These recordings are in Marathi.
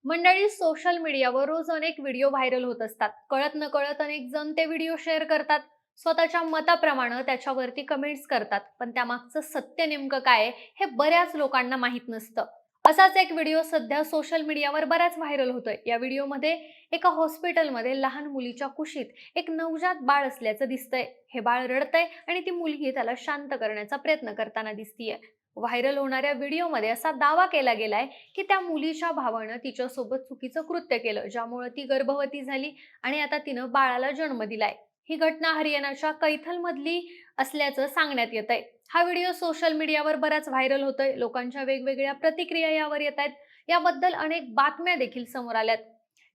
मंडळी, सोशल मीडियावर रोज अनेक व्हिडिओ व्हायरल होत असतात. कळत नकळत अनेक जण ते व्हिडिओ शेअर करतात. स्वतःच्या मताप्रमाणे त्याच्यावरती कमेंट्स करतात. पण त्यामागचं सत्य नेमकं काय आहे, हे बऱ्याच लोकांना माहीत नसतं. असाच एक व्हिडिओ सध्या सोशल मीडियावर बराच व्हायरल होतोय. या व्हिडिओमध्ये एका हॉस्पिटलमध्ये लहान मुलीच्या कुशीत एक नवजात बाळ असल्याचं दिसतंय. हे बाळ रडतंय आणि ती मुलगी त्याला शांत करण्याचा प्रयत्न करताना दिसतीये. व्हायरल होणाऱ्या व्हिडिओमध्ये असा दावा केला गेलाय की त्या मुलीच्या भावानं तिच्यासोबत चुकीचं कृत्य केलं, ज्यामुळे ती गर्भवती झाली आणि आता तिनं बाळाला जन्म दिलाय. ही घटना हरियाणाच्या कैथल मधली असल्याचं सांगण्यात येत आहे. हा व्हिडिओ सोशल मीडियावर बराच व्हायरल होतोय. लोकांच्या वेगवेगळ्या प्रतिक्रिया यावर येत आहेत. याबद्दल अनेक बातम्या देखील समोर आल्यात.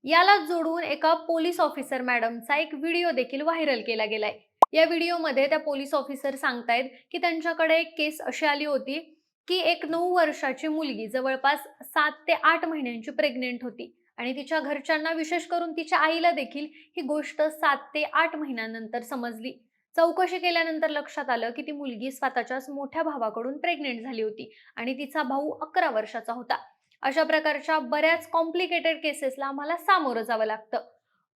याला जोडून एका पोलीस ऑफिसर मॅडमचा एक व्हिडिओ देखील व्हायरल केला गेलाय. या व्हिडिओमध्ये त्या पोलीस ऑफिसर सांगतायत की त्यांच्याकडे एक केस अशी आली होती की एक 9 वर्षाची मुलगी जवळपास 7 ते 8 महिन्यांची प्रेग्नेंट होती आणि तिच्या घरच्यांना, विशेष करून तिच्या आईला देखील ही गोष्ट 7 ते 8 महिन्यानंतर समजली. चौकशी केल्यानंतर लक्षात आलं की ती मुलगी स्वतःच्याच मोठ्या भावाकडून प्रेग्नेंट झाली होती आणि तिचा भाऊ 11 वर्षाचा होता. अशा प्रकारच्या बऱ्याच कॉम्प्लिकेटेड केसेसला आम्हाला सामोरं जावं लागतं.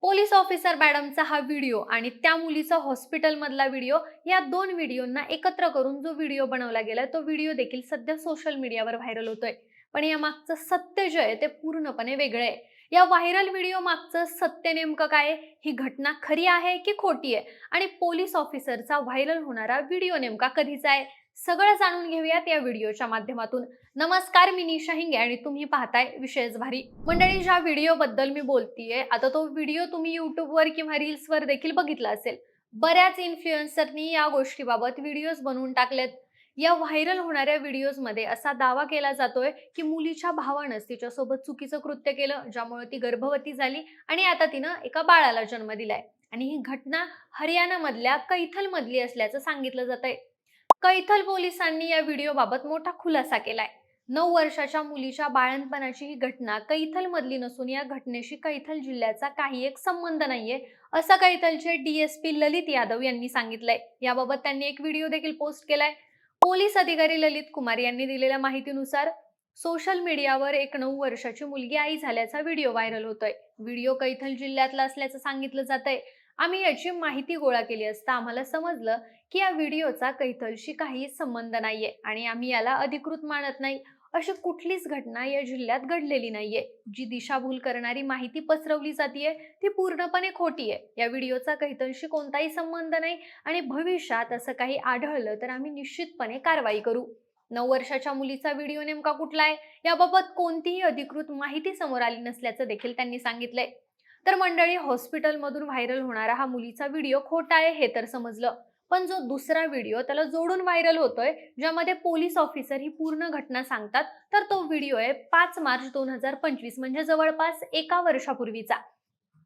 पोलीस ऑफिसर मॅडमचा हा व्हिडिओ आणि त्या मुलीचा हॉस्पिटलमधला व्हिडिओ, या दोन व्हिडिओंना एकत्र करून जो व्हिडिओ बनवला गेलाय, तो व्हिडिओ देखील सध्या सोशल मीडियावर व्हायरल होतोय. पण या मागचं सत्य जे आहे ते पूर्णपणे वेगळं आहे. या व्हायरल व्हिडिओ मागचं सत्य नेमकं काय आहे? ही घटना खरी आहे की खोटी आहे? आणि पोलीस ऑफिसरचा व्हायरल होणारा व्हिडिओ नेमका कधीचा आहे? सगळं जाणून घेऊयात या व्हिडिओच्या माध्यमातून. नमस्कार, मी निशा हिंगे आणि तुम्ही पाहताय विशेष भारी. मंडळी, ज्या व्हिडिओ बद्दल मी बोलतीये आता, तो व्हिडिओ तुम्ही युट्यूबवर किंवा रील्सवर देखील बघितला असेल. बऱ्याच इन्फ्लुएन्सरनी या गोष्टीबाबत व्हिडिओज बनवून टाकलेत. या व्हायरल होणाऱ्या व्हिडिओजमध्ये असा दावा केला जातोय की मुलीच्या भावानंच तिच्यासोबत चुकीचं कृत्य केलं, ज्यामुळे ती गर्भवती झाली आणि आता तिनं एका बाळाला जन्म दिलाय. आणि ही घटना हरियाणामधल्या कैथल मधली असल्याचं सांगितलं जातंय. कैथल पोलिसांनी या व्हिडिओबाबत मोठा खुलासा केलाय. 9 वर्षाच्या मुलीच्या बाळंतपणाची ही घटना कैथल मधली नसून या घटनेशी कैथल जिल्ह्याचा काही एक संबंध नाहीये, असं कैथलचे डीएसपी ललित यादव यांनी सांगितलंय. याबाबत त्यांनी एक व्हिडिओ देखील पोस्ट केलाय. पोलीस अधिकारी ललित कुमार यांनी दिलेल्या माहितीनुसार सोशल मीडियावर एक 9 वर्षाची मुलगी आई झाल्याचा व्हिडिओ व्हायरल होतोय. व्हिडिओ कैथल जिल्ह्यातला असल्याचं सांगितलं जातंय. आम्ही याची माहिती गोळा केली असता आम्हाला समजलं की या व्हिडिओचा कैथलशी काही संबंध नाहीये आणि आम्ही याला अधिकृत मानत नाही. अशी कुठलीच घटना या जिल्ह्यात घडलेली नाहीये. जी दिशाभूल करणारी माहिती पसरवली जातीये ती पूर्णपणे खोटी आहे. या व्हिडिओचा कैथलशी कोणताही संबंध नाही आणि भविष्यात असं काही आढळलं तर आम्ही निश्चितपणे कारवाई करू. 9 वर्षाच्या मुलीचा व्हिडिओ नेमका कुठला आहे, याबाबत कोणतीही अधिकृत माहिती समोर आली नसल्याचं देखील त्यांनी सांगितलंय. तर मंडळी, हॉस्पिटलमधून व्हायरल होणारा हा मुलीचा व्हिडिओ खोटा आहे हे तर समजलं. पण जो दुसरा व्हिडिओ त्याला जोडून व्हायरल होतोय, ज्यामध्ये पोलीस ऑफिसर ही पूर्ण घटना सांगतात, तर तो व्हिडिओ आहे 5 मार्च 2025, म्हणजे जवळपास एका वर्षापूर्वीचा.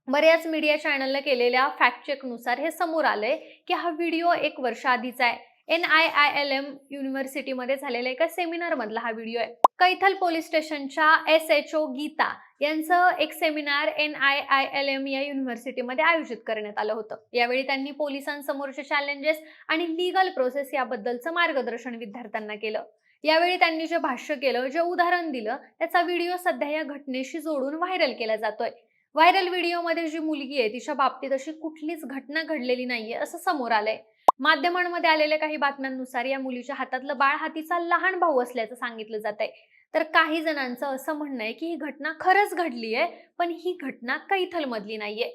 बऱ्याच मीडिया चॅनलने केलेल्या फॅक्ट चेकनुसार हे समोर आलंय की हा व्हिडिओ 1 वर्ष आधीचा आहे. NIILM युनिव्हर्सिटीमध्ये झालेल्या एका सेमिनार मधला हा व्हिडिओ आहे. कैथल पोलीस स्टेशनच्या SHO गीता यांचं एक सेमिनार NIILM या युनिव्हर्सिटीमध्ये आयोजित करण्यात आलं होतं. यावेळी त्यांनी पोलिसांसमोरचे चॅलेंजेस आणि लीगल प्रोसेस याबद्दलचं मार्गदर्शन विद्यार्थ्यांना केलं. यावेळी त्यांनी जे भाष्य केलं, जे उदाहरण दिलं, त्याचा व्हिडिओ सध्या या घटनेशी जोडून व्हायरल केला जातोय. व्हायरल व्हिडिओमध्ये जी मुलगी आहे तिच्या बाबतीत अशी कुठलीच घटना घडलेली नाहीये असं समोर आलंय. माध्यमांमध्ये आलेल्या काही बातम्यांनुसार या मुलीच्या हातातलं बाळ हा तिचा लहान भाऊ असल्याचं सांगितलं जातंय. तर काही जणांचं असं म्हणणं आहे की ही घटना खरंच घडली आहे, पण ही घटना कैथल मधली नाहीये.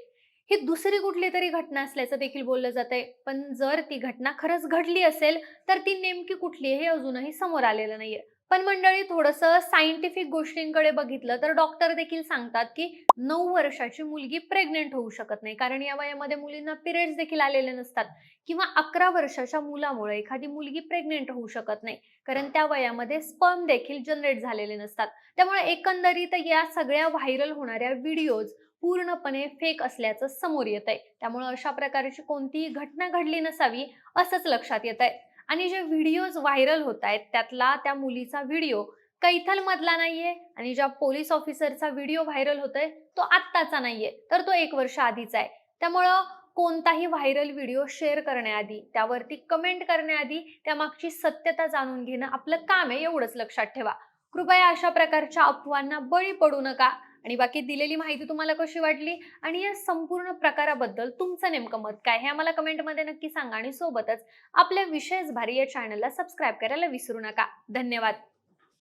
ही दुसरी कुठली तरी घटना असल्याचं देखील बोललं जातंय. पण जर ती घटना खरंच घडली असेल तर ती नेमकी कुठली आहे हे अजूनही समोर आलेलं नाहीये. पण मंडळी, थोडंसं सायंटिफिक गोष्टींकडे बघितलं तर डॉक्टर देखील सांगतात की 9 वर्षाची मुलगी प्रेग्नेंट होऊ शकत नाही, कारण या वयामध्ये मुलींना पिरियड्स देखील आलेले नसतात. किंवा 11 वर्षाच्या मुलामुळे एखादी मुलगी प्रेग्नेंट होऊ शकत नाही, कारण त्या वयामध्ये स्पर्म देखील जनरेट झालेले नसतात. त्यामुळे एकंदरीत या सगळ्या व्हायरल होणाऱ्या व्हिडिओज पूर्णपणे फेक असल्याचं समोर येतंय. त्यामुळे अशा प्रकारची कोणतीही घटना घडली नसावी असंच लक्षात येतंय. आणि जे व्हिडिओज व्हायरल होत आहेत त्यातला त्या मुलीचा व्हिडिओ कैथल मधला नाहीये आणि ज्या पोलीस ऑफिसरचा व्हिडिओ व्हायरल होतोय तो आत्ताचा नाहीये, तर तो 1 वर्ष आधीचा आहे. त्यामुळं कोणताही व्हायरल व्हिडिओ शेअर करण्याआधी, त्यावरती कमेंट करण्याआधी त्यामागची सत्यता जाणून घेणं आपलं काम आहे, एवढंच लक्षात ठेवा. कृपया अशा प्रकारच्या अफवांना बळी पडू नका. आणि बाकी दिलेली माहिती तुम्हाला कशी वाटली आणि या संपूर्ण प्रकाराबद्दल तुमचं नेमकं मत काय हे आम्हाला कमेंटमध्ये नक्की सांगा आणि सोबतच आपल्या विशेष भारी या चॅनलला सबस्क्राईब करायला विसरू नका. धन्यवाद.